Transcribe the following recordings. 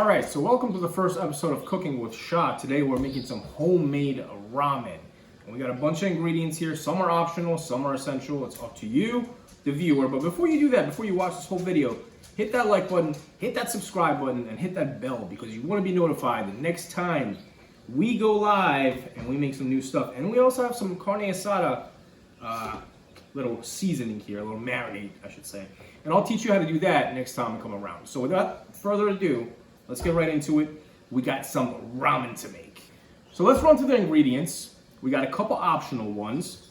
Alright, so welcome to the first episode of Cooking with Shah. Today we're making some homemade ramen. And we got a bunch of ingredients here. Some are optional, some are essential. It's up to you, the viewer. But before you do that, before you watch this whole video, hit that like button, hit that subscribe button, and hit that bell because you want to be notified the next time we go live and we make some new stuff. And we also have some carne asada little seasoning here, a little marinade, I should say. And I'll teach you how to do that next time I come around. So without further ado, let's get right into it. We got some ramen to make. So let's run through the ingredients. We got a couple optional ones.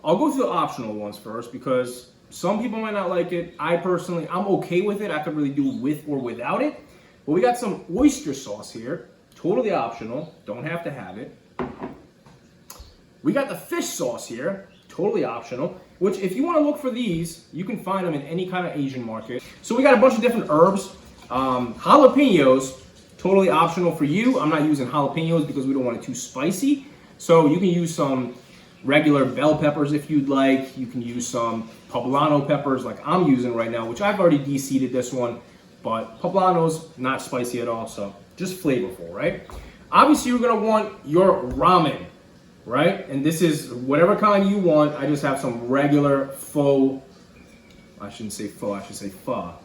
I'll go through the optional ones first because some people might not like it. I'm okay with it. I could really do with or without it. But we got some oyster sauce here, totally optional. Don't have to have it. We got the fish sauce here, totally optional, which if you want to look for these, you can find them in any kind of Asian market. So we got a bunch of different herbs. Jalapenos, totally optional for you. I'm not using jalapenos because we don't want it too spicy. So you can use some regular bell peppers if you'd like. You can use some poblano peppers like I'm using right now, which I've already de-seeded this one. But poblano's not spicy at all, so just flavorful, right? Obviously, you're going to want your ramen, right? And this is whatever kind you want. I just have some regular pho, I shouldn't say pho, I should say pho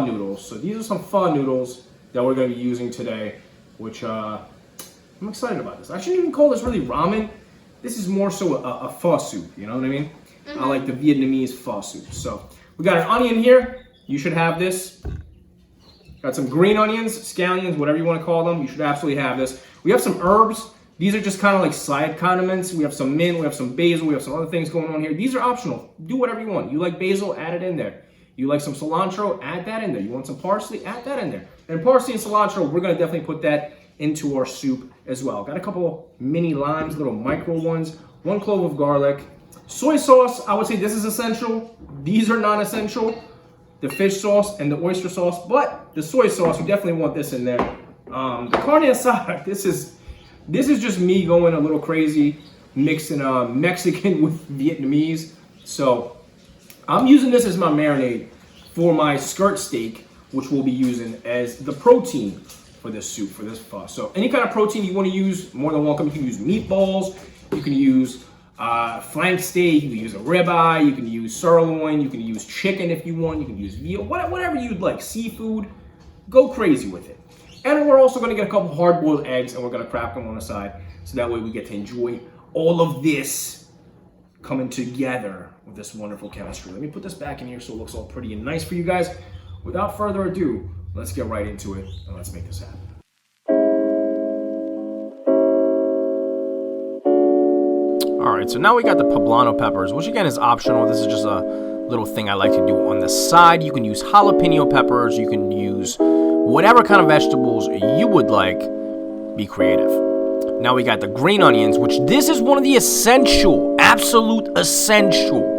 noodles. So these are some pho noodles that we're going to be using today, which I'm excited about this. I shouldn't even call this really ramen. This is more so a pho soup, you know what I mean? Mm-hmm. I like the Vietnamese pho soup. So we got an onion here. You should have this. Got some green onions, scallions, whatever you want to call them. You should absolutely have this. We have some herbs. These are just kind of like side condiments. We have some mint, we have some basil, we have some other things going on here. These are optional. Do whatever you want. You like basil, add it in there. You like some cilantro, add that in there. You want some parsley, add that in there. And parsley and cilantro, we're gonna definitely put that into our soup as well. Got a couple mini limes, little micro ones, 1 clove of garlic. Soy sauce, I would say this is essential. These are non-essential. The fish sauce and the oyster sauce, but the soy sauce, we definitely want this in there. The carne asada, this is just me going a little crazy, mixing Mexican with Vietnamese. So I'm using this as my marinade for my skirt steak, which we'll be using as the protein for this soup, for this pho. So any kind of protein you want to use, more than welcome. You can use meatballs, you can use flank steak, you can use a ribeye, you can use sirloin, you can use chicken if you want, you can use veal, whatever you'd like, seafood, go crazy with it. And we're also going to get a couple hard-boiled eggs and we're going to crack them on the side so that way we get to enjoy all of this coming together with this wonderful chemistry. Let me put this back in here so it looks all pretty and nice for you guys. Without further ado, let's get right into it and let's make this happen. Alright, so now we got the poblano peppers, which again is optional. This is just a little thing I like to do on the side. You can use jalapeno peppers, you can use whatever kind of vegetables you would like. Be creative. Now we got the green onions, which this is one of the essential, absolute essential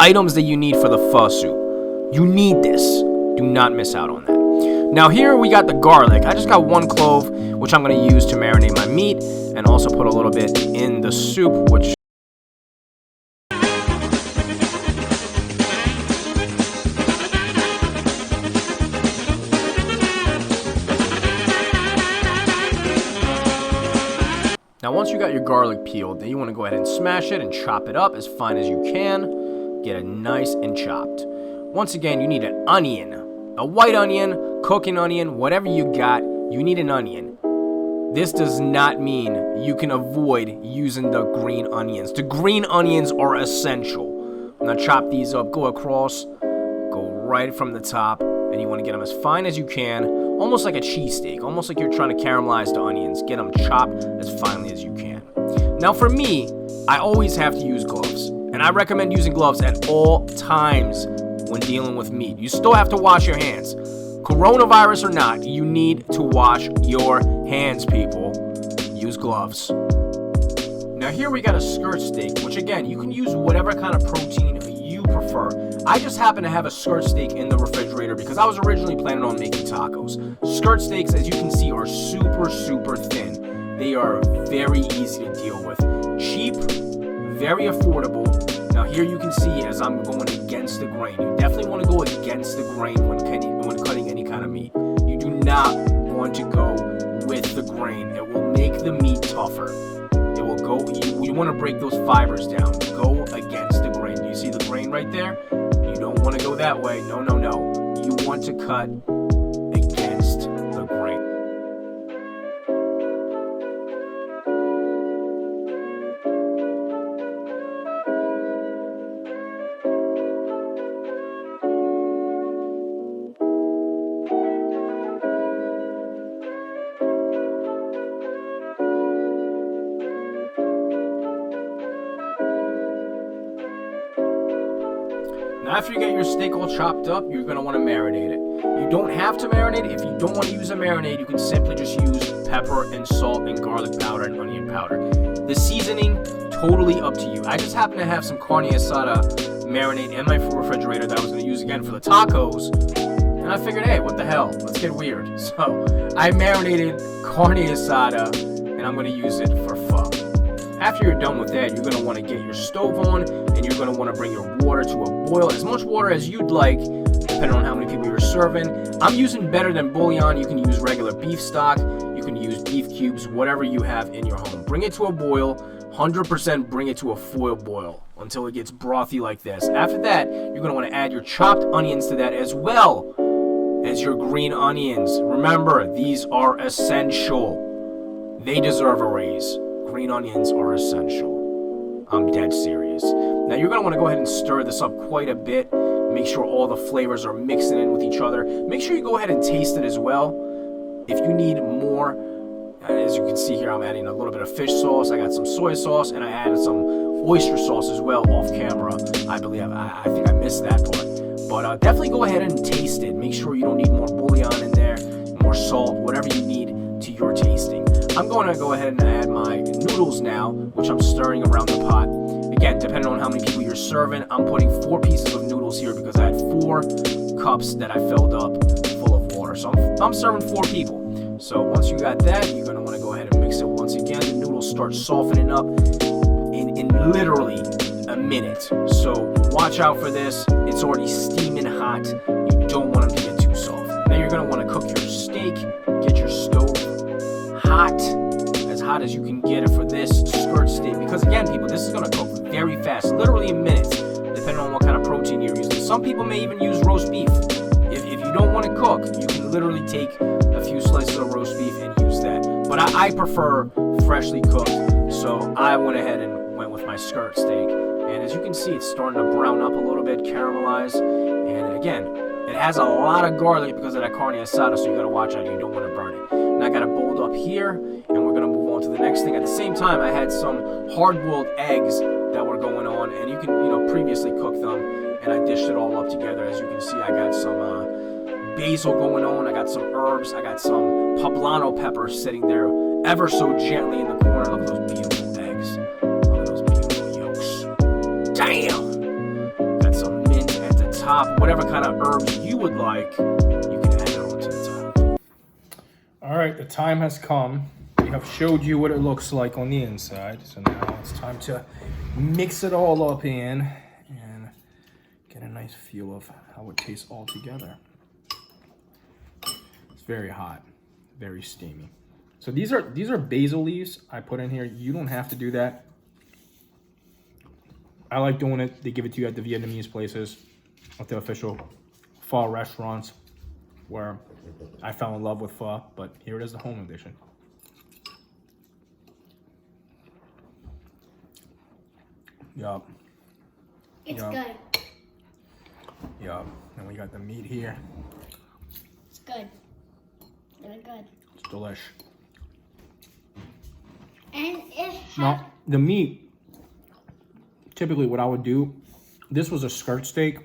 items that you need for the pho soup. You need this. Do not miss out on that. Now here we got the garlic. I just got 1 clove, which I'm going to use to marinate my meat and also put a little bit in the soup, which now, once you got your garlic peeled, then you want to go ahead and smash it and chop it up as fine as you can. Get it nice and chopped. Once again, you need an onion. A white onion, cooking onion, whatever you got, you need an onion. This does not mean you can avoid using the green onions. The green onions are essential. Now chop these up, go across, go right from the top, and you want to get them as fine as you can. Almost like a cheesesteak, almost like you're trying to caramelize the onions. Get them chopped as finely as you can. Now for me, I always have to use gloves. And I recommend using gloves at all times when dealing with meat. You still have to wash your hands. Coronavirus or not, you need to wash your hands, people. Use gloves. Now here we got a skirt steak, which again, you can use whatever kind of protein you prefer. I just happen to have a skirt steak in the refrigerator because I was originally planning on making tacos. Skirt steaks, as you can see, are super, super thin. They are very easy to deal with. Cheap, very affordable. Now here you can see as I'm going against the grain. You definitely want to go against the grain when cutting any kind of meat. You do not want want to go with the grain. It will make the meat tougher. It will go, you want to break those fibers down. Go against the grain. Do you see the grain right there? You don't want to go that way. No, no, no. You want to cut against the grain. Now, after you get your steak all chopped up, you're going to want to marinate it. You don't have to marinate. If you don't want to use a marinade, you can simply just use pepper and salt and garlic powder and onion powder. The seasoning, totally up to you. I just happen to have some carne asada marinade in my refrigerator that I was going to use again for the tacos. And I figured, hey, what the hell? Let's get weird. So I marinated carne asada and I'm going to use it for pho. After you're done with that, you're going to want to get your stove on and you're going to want to bring your water to a boil. As much water as you'd like, depending on how many people you're serving. I'm using better than bouillon. You can use regular beef stock. You can use beef cubes, whatever you have in your home. Bring it to a boil. 100% bring it to a foil boil until it gets brothy like this. After that, you're going to want to add your chopped onions to that as well as your green onions. Remember, these are essential. They deserve a raise. Green onions are essential. I'm dead serious. Now you're going to want to go ahead and stir this up quite a bit. Make sure all the flavors are mixing in with each other. Make sure you go ahead and taste it as well. If you need more, as you can see here, I'm adding a little bit of fish sauce. I got some soy sauce and I added some oyster sauce as well off camera. I believe, I think I missed that part. But definitely go ahead and taste it. Make sure you don't need more bouillon in there, more salt, whatever you need to your tasting. I'm going to go ahead and add my noodles now, which I'm stirring around the pot. Again, depending on how many people you're serving, I'm putting 4 pieces of noodles here because I had 4 cups that I filled up full of water. So I'm serving 4 people. So once you got that, you're going to want to go ahead and mix it once again. The noodles start softening up in literally a minute. So watch out for this. It's already steaming hot. You don't want them to get too soft. Now you're going to want to cook your steak. Get your stove hot as you can get it for this skirt steak. Because again, people, this is going to cook very fast, literally in minutes, depending on what kind of protein you're using. Some people may even use roast beef. If you don't want to cook, you can literally take a few slices of roast beef and use that. But I prefer freshly cooked, so I went ahead and went with my skirt steak. And as you can see, it's starting to brown up a little bit, caramelize. And again, it has a lot of garlic because of that carne asada, so you got to watch out. You don't want to burn it. And I got it bowled up here, and we're going to move on to the next thing. At the same time, I had some hard-boiled eggs that were going on, and you can, previously cook them, and I dished it all up together. As you can see, I got some basil going on, I got some herbs, I got some poblano peppers sitting there ever so gently in the corner. Look at those beautiful eggs. Look at those beautiful yolks. Damn! Got some mint at the top. Whatever kind of herbs you would like, you can add it onto the top. All right, the time has come. We have showed you what it looks like on the inside, so now it's time to mix it all up in and get a nice feel of how it tastes all together. It's very hot, very steamy. So these are basil leaves I put in here. You don't have to do that. I like doing it. They give it to you at the Vietnamese places, at the official pho restaurants, where I fell in love with pho. But here it is, the home edition. Yup. It's good. Yup. And we got the meat here. It's good. Really good. It's delish. And it has... Now, the meat, typically what I would do, this was a skirt steak.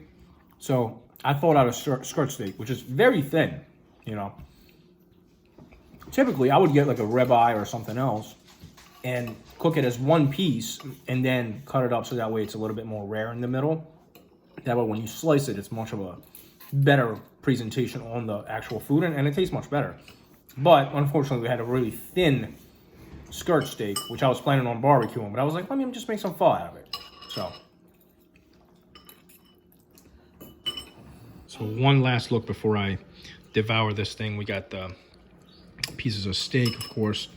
So I thought out a skirt steak, which is very thin, Typically, I would get like a ribeye or something else and cook it as one piece and then cut it up so that way it's a little bit more rare in the middle. That way when you slice it, it's much of a better presentation on the actual food and it tastes much better. But unfortunately, we had a really thin skirt steak, which I was planning on barbecuing, but I was like, let me just make some pho out of it. So one last look before I devour this thing. We got the pieces of steak, of course.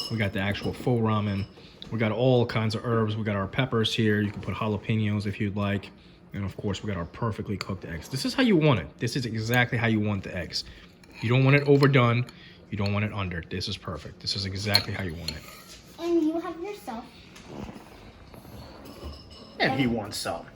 We got the actual Pho Ramen. We got all kinds of herbs. We got our peppers here. You can put jalapenos if you'd like. And of course, we got our perfectly cooked eggs. This is how you want it. This is exactly how you want the eggs. You don't want it overdone. You don't want it under. This is perfect. This is exactly how you want it. And you have yourself. And he wants some.